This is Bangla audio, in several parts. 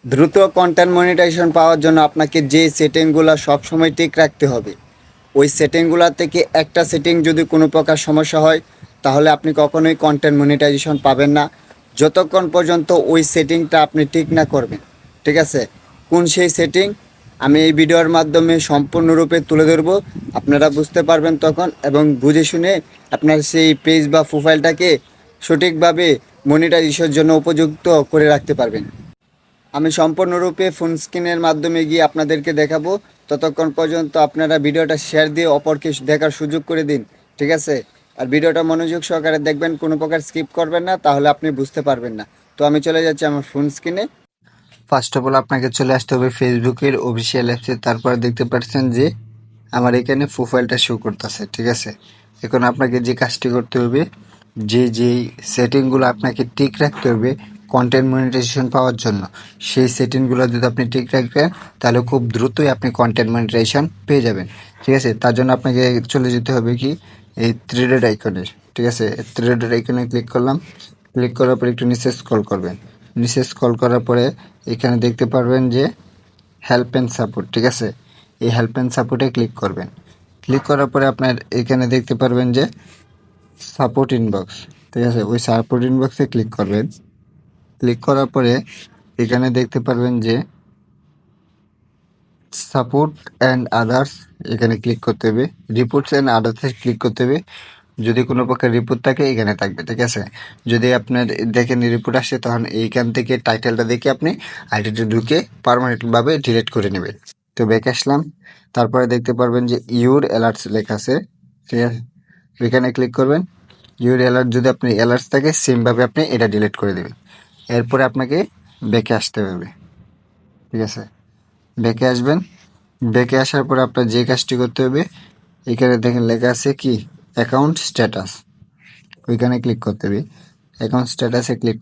দ্রুত কন্টেন্ট মনিটাইজেশন পাওয়ার জন্য আপনাকে যে সেটিংগুলো সবসময় ঠিক রাখতে হবে, ওই সেটিংগুলো থেকে একটা সেটিং যদি কোনো প্রকার সমস্যা হয় তাহলে আপনি কখনোই কন্টেন্ট মনিটাইজেশন পাবেন না, যতক্ষণ পর্যন্ত ওই সেটিংটা আপনি ঠিক না করবেন। ঠিক আছে? কোন সেই সেটিং আমি এই ভিডিওর মাধ্যমে সম্পূর্ণরূপে তুলে ধরব, আপনারা বুঝতে পারবেন তখন, এবং বুঝে শুনে আপনার সেই পেজ বা প্রোফাইলটাকে সঠিকভাবে মনিটাইজেশনের জন্য উপযুক্ত করে রাখতে পারবেন। আমি সম্পূর্ণরূপে ফোন স্ক্রিনের মাধ্যমে গিয়ে আপনাদেরকে দেখাবো। ততক্ষণ পর্যন্ত আপনারা ভিডিওটা শেয়ার দিয়ে অপরকে দেখার সুযোগ করে দিন। ঠিক আছে? আর ভিডিওটা মনোযোগ সহকারে দেখবেন, কোনো প্রকার স্কিপ করবেন না, তাহলে আপনি বুঝতে পারবেন না। তো আমি চলে যাচ্ছি আমার ফোন স্ক্রিনে। ফার্স্ট অফ অল আপনাকে চলে আসতে হবে ফেসবুকের অফিসিয়াল অ্যাপসে। তারপরে দেখতে পাচ্ছেন যে আমার এখানে প্রোফাইলটা শো করতেছে। ঠিক আছে? এখন আপনাকে যে কাজটি করতে হবে, যে সেটিংগুলো আপনাকে ঠিক রাখতে হবে কন্টেন্ট মনিটাইজেশন পাওয়ার জন্য, সেই সেটিংগুলো যদি আপনি ঠিক রাখবেন তাহলে খুব দ্রুতই আপনি কন্টেন্ট মনিটাইজেশন পেয়ে যাবেন। ঠিক আছে? তার জন্য আপনাকে চলে যেতে হবে কি, এই থ্রি ডট আইকনের। ঠিক আছে? থ্রি ডট আইকনে ক্লিক করলাম। ক্লিক করার পর একটু নিচে স্ক্রল করবেন। নিচে স্ক্রল করার পরে এখানে দেখতে পারবেন যে হেল্প অ্যান্ড সাপোর্ট। ঠিক আছে? এই হেল্প অ্যান্ড সাপোর্টে ক্লিক করবেন। ক্লিক করার পরে আপনার এখানে দেখতে পারবেন যে সাপোর্ট ইনবক্স। ঠিক আছে? ওই সাপোর্ট ইনবক্সে ক্লিক করবেন। ক্লিক করার পরে এখানে দেখতে পারবেন যে সাপোর্ট অ্যান্ড আদার্স, এখানে ক্লিক করতে হবে। রিপোর্টস অ্যান্ড আদার্সে ক্লিক করতে হবে। যদি কোনো প্রকার রিপোর্ট থাকে এখানে থাকবে। ঠিক আছে? যদি আপনার দেখেন রিপোর্ট আসে তখন এইখান থেকে টাইটেলটা দেখে আপনি আইডিটা ঢুকে পার্মানেন্টভাবে ডিলিট করে নেবেন। তো ব্যাক আসলাম। তারপরে দেখতে পারবেন যে ইউর অ্যালার্টস লেখা আছে। ঠিক আছে? এখানে ক্লিক করবেন। ইউর অ্যালার্ট যদি আপনি অ্যালার্টস থাকে সেমভাবে আপনি এটা ডিলিট করে দেবেন। এরপরে আপনাকে ব্যাকে আসতে হবে। ঠিক আছে? ব্যাকে আসবেন। ব্যাকে আসার পর আপনার যে কাজটি করতে হবে, এখানে দেখেন লেখা আছে কি অ্যাকাউন্ট স্ট্যাটাস, ওইখানে ক্লিক করতে হবে। অ্যাকাউন্ট স্ট্যাটাসে ক্লিক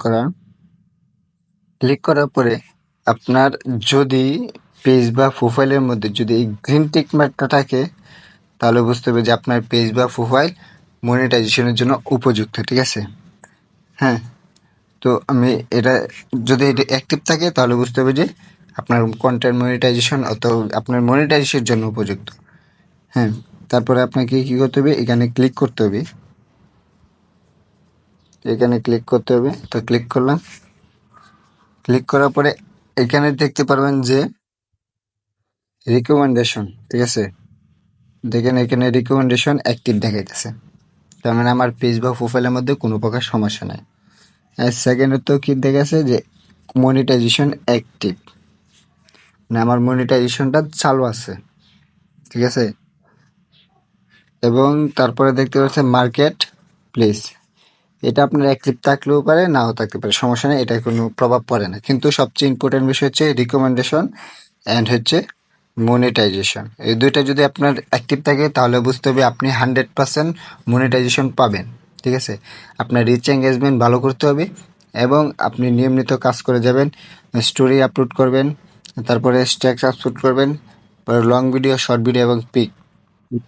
করার পরে আপনার যদি পেজ বা প্রোফাইলের মধ্যে যদি এই গ্রিন টিক মার্কটা থাকে তাহলে বুঝতে হবে যে আপনার পেজ বা প্রোফাইল মনিটাইজেশনের জন্য উপযুক্ত। ঠিক আছে? হ্যাঁ, তো আমি এটা যদি এটা অ্যাক্টিভ থাকে তাহলে বুঝতে হবে যে আপনার কন্টেন্ট মনিটাইজেশন অথবা আপনার মনিটাইজেশনের জন্য উপযুক্ত। হ্যাঁ, তারপরে আপনাকে কী করতে হবে, এখানে ক্লিক করতে হবে। এখানে ক্লিক করতে হবে। তো ক্লিক করলাম। ক্লিক করার পরে এখানে দেখতে পারবেন যে রিকমেন্ডেশন। ঠিক আছে? দেখেন এখানে রিকমেন্ডেশন অ্যাক্টিভ দেখাইতেছে, তার মানে আমার পেজ বা প্রোফাইলের মধ্যে কোনো প্রকার সমস্যা নাই। আর সেকেন্ডে তো কি দেখাচ্ছে যে মনিটাইজেশন অ্যাক্টিভ, মানে আমার মনিটাইজেশনটা চালু আছে। ঠিক আছে? এবং তারপরে দেখতে পাচ্ছেন মার্কেট প্লেস, এটা আপনার অ্যাক্টিভ থাকলেও পারে নাও থাকতে পারে, সমস্যা নেই, এটা কোনো প্রভাব পড়ে না। কিন্তু সবচেয়ে ইম্পর্টেন্ট বিষয় হচ্ছে রিকমেন্ডেশন অ্যান্ড হচ্ছে মনিটাইজেশন। এই দুইটা যদি আপনার অ্যাক্টিভ থাকে তাহলে বুঝতে হবে আপনি 100% মনিটাইজেশন পাবেন। ঠিক আছে? আপনার রিচ এঙ্গেজমেন্ট ভালো করতে হবে এবং আপনি নিয়মিত কাজ করে যাবেন, স্টোরি আপলোড করবেন, তারপরে স্ট্যাটাস আপলোড করবেন, লং ভিডিও, শর্ট ভিডিও এবং পিক,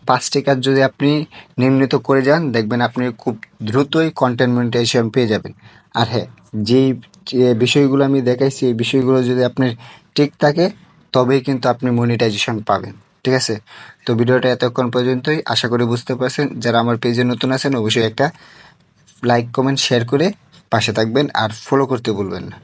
5টি কাজ যদি আপনি নিয়মিত করে যান দেখবেন আপনি খুব দ্রুতই কন্টেন্ট মনিটাইজেশন পেয়ে যাবেন। আর হ্যাঁ, যেই যে বিষয়গুলো আমি দেখাইছি এই বিষয়গুলো যদি আপনার ঠিক থাকে তবেই কিন্তু আপনি মনিটাইজেশন পাবেন। ঠিক আছে? তো ভিডিওটা এতক্ষণ পর্যন্তই, আশা করি বুঝতে পারছেন। যারা আমার পেজে নতুন আছেন অবশ্যই একটা লাইক কমেন্ট শেয়ার করে পাশে থাকবেন আর ফলো করতে ভুলবেন না।